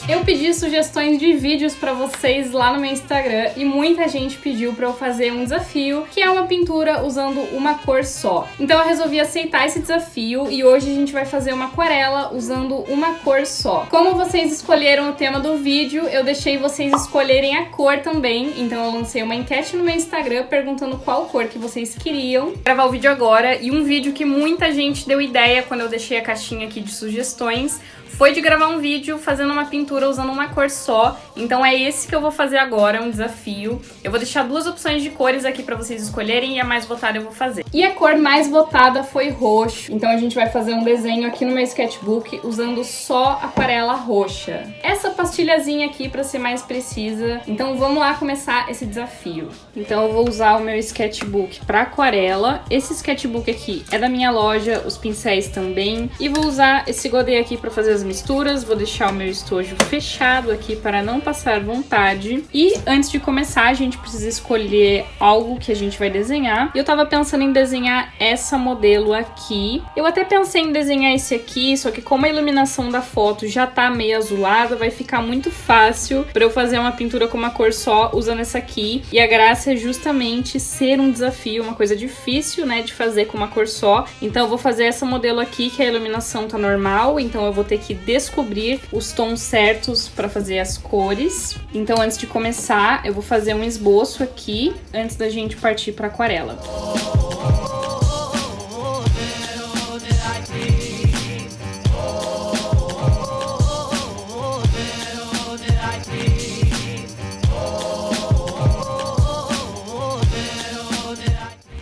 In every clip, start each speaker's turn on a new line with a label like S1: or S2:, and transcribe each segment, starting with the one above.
S1: Eu pedi sugestões de vídeos pra vocês lá no meu Instagram e muita gente pediu pra eu fazer um desafio, que é uma pintura usando uma cor só. Então eu resolvi aceitar esse desafio e hoje a gente vai fazer uma aquarela usando uma cor só. Como vocês escolheram o tema do vídeo, eu deixei vocês escolherem a cor também, então eu lancei uma enquete no meu Instagram perguntando qual cor que vocês queriam. Vou gravar o vídeo agora e um vídeo que muita gente deu ideia quando eu deixei a caixinha aqui de sugestões foi de gravar um vídeo fazendo uma pintura usando uma cor só. Então é esse que eu vou fazer agora, um desafio. Eu vou deixar duas opções de cores aqui pra vocês escolherem e a mais votada eu vou fazer. E a cor mais votada foi roxo. Então a gente vai fazer um desenho aqui no meu sketchbook usando só aquarela roxa. Essa pastilhazinha aqui pra ser mais precisa. Então vamos lá começar esse desafio. Então eu vou usar o meu sketchbook pra aquarela. Esse sketchbook aqui é da minha loja, os pincéis também. E vou usar esse godê aqui pra fazer as misturas, vou deixar o meu estojo fechado aqui para não passar vontade. E antes de começar, a gente precisa escolher algo que a gente vai desenhar. E eu tava pensando em desenhar essa modelo aqui. Eu até pensei em desenhar esse aqui, só que como a iluminação da foto já tá meio azulada, vai ficar muito fácil para eu fazer uma pintura com uma cor só usando essa aqui. E a graça é justamente ser um desafio, uma coisa difícil, né, de fazer com uma cor só. Então eu vou fazer essa modelo aqui, que a iluminação tá normal, então eu vou ter que descobrir os tons certos para fazer as cores. Então antes de começar, eu vou fazer um esboço aqui antes da gente partir para aquarela.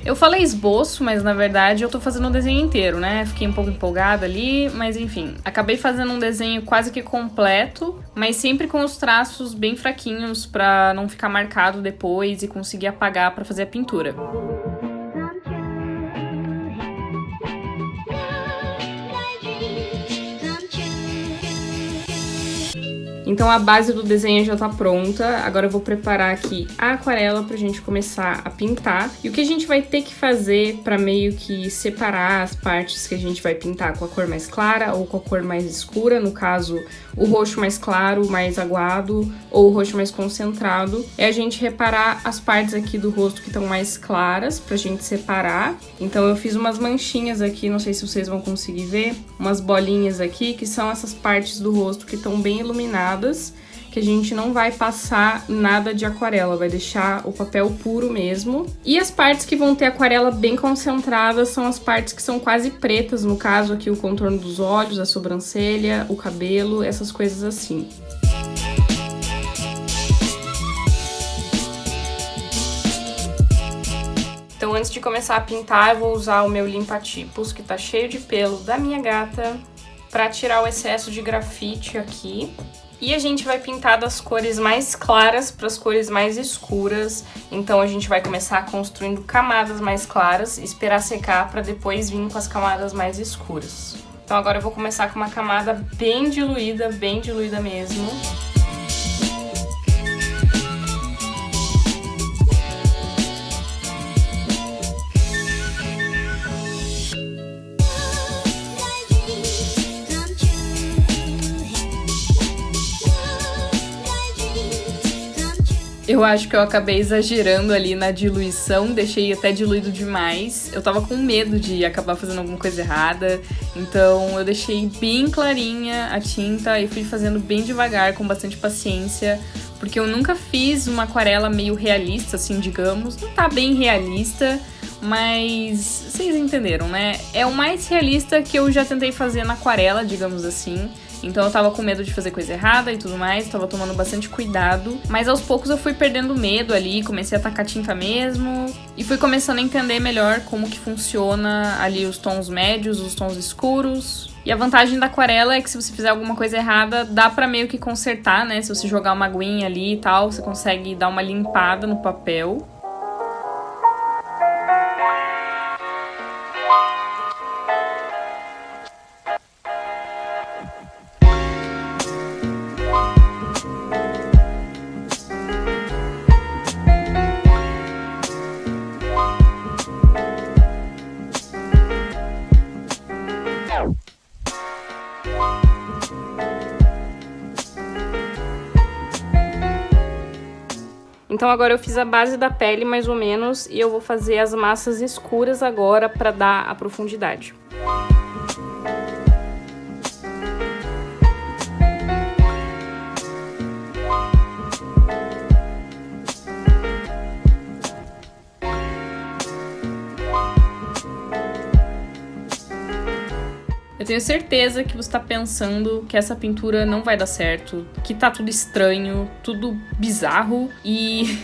S1: Eu falei esboço, mas na verdade eu tô fazendo o desenho inteiro, né? Fiquei um pouco empolgada ali, mas enfim. Acabei fazendo um desenho quase que completo, mas sempre com os traços bem fraquinhos pra não ficar marcado depois e conseguir apagar pra fazer a pintura. Então a base do desenho já tá pronta, agora eu vou preparar aqui a aquarela pra gente começar a pintar. E o que a gente vai ter que fazer pra meio que separar as partes que a gente vai pintar com a cor mais clara ou com a cor mais escura, no caso o roxo mais claro, mais aguado, ou o roxo mais concentrado, é a gente reparar as partes aqui do rosto que estão mais claras pra gente separar. Então eu fiz umas manchinhas aqui, não sei se vocês vão conseguir ver, umas bolinhas aqui, que são essas partes do rosto que estão bem iluminadas, que a gente não vai passar nada de aquarela, vai deixar o papel puro mesmo. E as partes que vão ter aquarela bem concentrada são as partes que são quase pretas, no caso aqui o contorno dos olhos, a sobrancelha, o cabelo, essas coisas assim. Então antes de começar a pintar, eu vou usar o meu limpa-tipos, que tá cheio de pelo da minha gata, pra tirar o excesso de grafite aqui. E a gente vai pintar das cores mais claras para as cores mais escuras. Então a gente vai começar construindo camadas mais claras, esperar secar para depois vir com as camadas mais escuras. Então agora eu vou começar com uma camada bem diluída mesmo. Eu acho que eu acabei exagerando ali na diluição, deixei até diluído demais. Eu tava com medo de acabar fazendo alguma coisa errada, então eu deixei bem clarinha a tinta e fui fazendo bem devagar, com bastante paciência, porque eu nunca fiz uma aquarela meio realista, assim, digamos. Não tá bem realista, mas vocês entenderam, né? É o mais realista que eu já tentei fazer na aquarela, digamos assim. Então eu tava com medo de fazer coisa errada e tudo mais, tava tomando bastante cuidado. Mas aos poucos eu fui perdendo medo ali, comecei a tacar tinta mesmo. E fui começando a entender melhor como que funciona ali os tons médios, os tons escuros. E a vantagem da aquarela é que se você fizer alguma coisa errada, dá pra meio que consertar, né? Se você jogar uma aguinha ali e tal, você consegue dar uma limpada no papel. Então agora eu fiz a base da pele mais ou menos e eu vou fazer as massas escuras agora para dar a profundidade. Eu tenho certeza que você tá pensando que essa pintura não vai dar certo, que tá tudo estranho, tudo bizarro e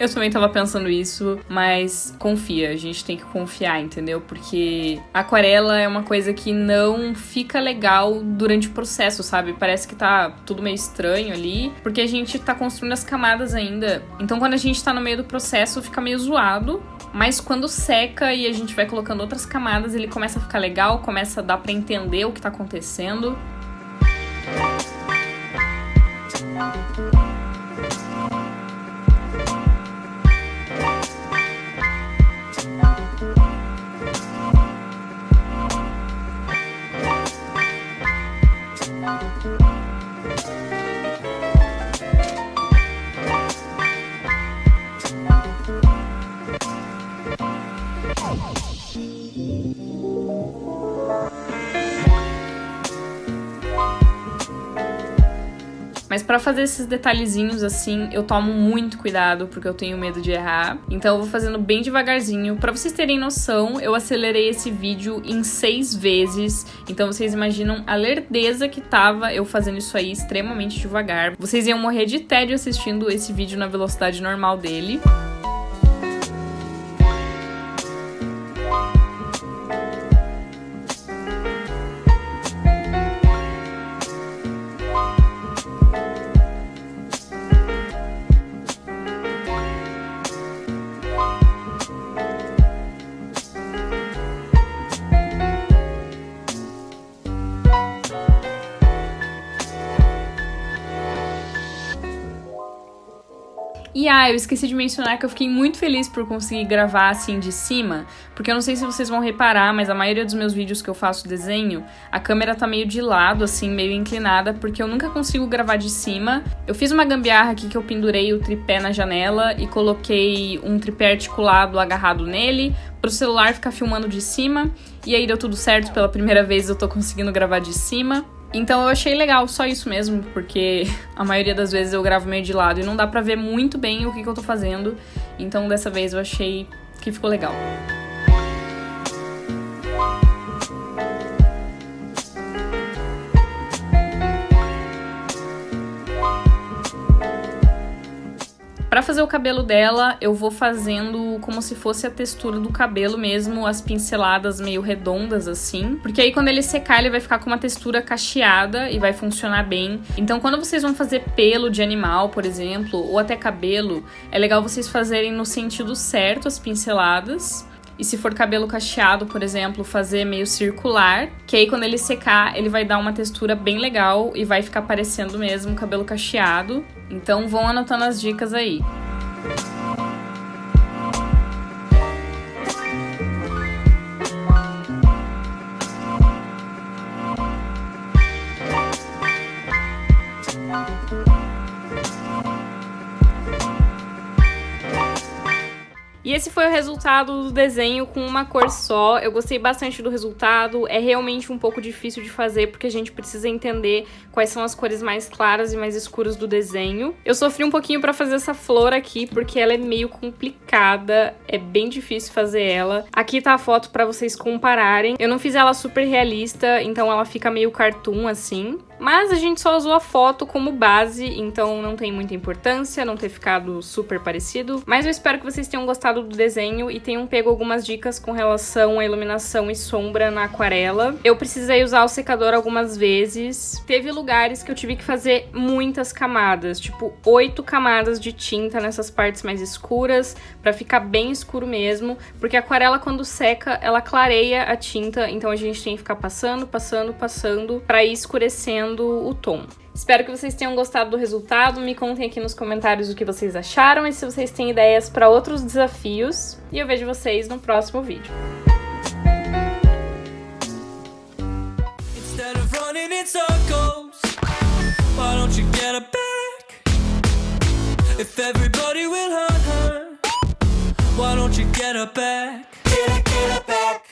S1: eu também tava pensando isso, mas confia, a gente tem que confiar, entendeu? Porque a aquarela é uma coisa que não fica legal durante o processo, sabe? Parece que tá tudo meio estranho ali, porque a gente tá construindo as camadas ainda. Então quando a gente tá no meio do processo fica meio zoado, mas quando seca e a gente vai colocando outras camadas, ele começa a ficar legal, começa a dar pra entender o que tá acontecendo. Mas pra fazer esses detalhezinhos assim, eu tomo muito cuidado, porque eu tenho medo de errar. Então eu vou fazendo bem devagarzinho. Pra vocês terem noção, eu acelerei esse vídeo em 6 vezes. Então vocês imaginam a lerdeza que tava eu fazendo isso aí extremamente devagar. Vocês iam morrer de tédio assistindo esse vídeo na velocidade normal dele. E eu esqueci de mencionar que eu fiquei muito feliz por conseguir gravar assim de cima, porque eu não sei se vocês vão reparar, mas a maioria dos meus vídeos que eu faço desenho, a câmera tá meio de lado, assim, meio inclinada, porque eu nunca consigo gravar de cima. Eu fiz uma gambiarra aqui que eu pendurei o tripé na janela e coloquei um tripé articulado agarrado nele, pro celular ficar filmando de cima, e aí deu tudo certo, pela primeira vez eu tô conseguindo gravar de cima. Então eu achei legal, só isso mesmo, porque a maioria das vezes eu gravo meio de lado e não dá pra ver muito bem o que eu tô fazendo. Então dessa vez eu achei que ficou legal. Pra fazer o cabelo dela, eu vou fazendo como se fosse a textura do cabelo mesmo, as pinceladas meio redondas assim. Porque aí quando ele secar, ele vai ficar com uma textura cacheada e vai funcionar bem. Então quando vocês vão fazer pelo de animal, por exemplo, ou até cabelo, é legal vocês fazerem no sentido certo as pinceladas. E se for cabelo cacheado, por exemplo, fazer meio circular, que aí quando ele secar, ele vai dar uma textura bem legal e vai ficar parecendo mesmo cabelo cacheado. Então vão anotando as dicas aí. E esse foi o resultado do desenho com uma cor só. Eu gostei bastante do resultado. É realmente um pouco difícil de fazer porque a gente precisa entender quais são as cores mais claras e mais escuras do desenho. Eu sofri um pouquinho pra fazer essa flor aqui porque ela é meio complicada. É bem difícil fazer ela. Aqui tá a foto pra vocês compararem. Eu não fiz ela super realista, então ela fica meio cartoon assim. Mas a gente só usou a foto como base, então não tem muita importância não ter ficado super parecido. Mas eu espero que vocês tenham gostado do desenho e tenham pego algumas dicas com relação à iluminação e sombra na aquarela. Eu precisei usar o secador algumas vezes. Teve lugares que eu tive que fazer muitas camadas, tipo 8 camadas de tinta nessas partes mais escuras, pra ficar bem escuro mesmo, porque a aquarela quando seca, ela clareia a tinta, então a gente tem que ficar passando pra ir escurecendo o tom. Espero que vocês tenham gostado do resultado, me contem aqui nos comentários o que vocês acharam e se vocês têm ideias para outros desafios, e eu vejo vocês no próximo vídeo. If everybody will
S2: Why don't you get her back? Get her back.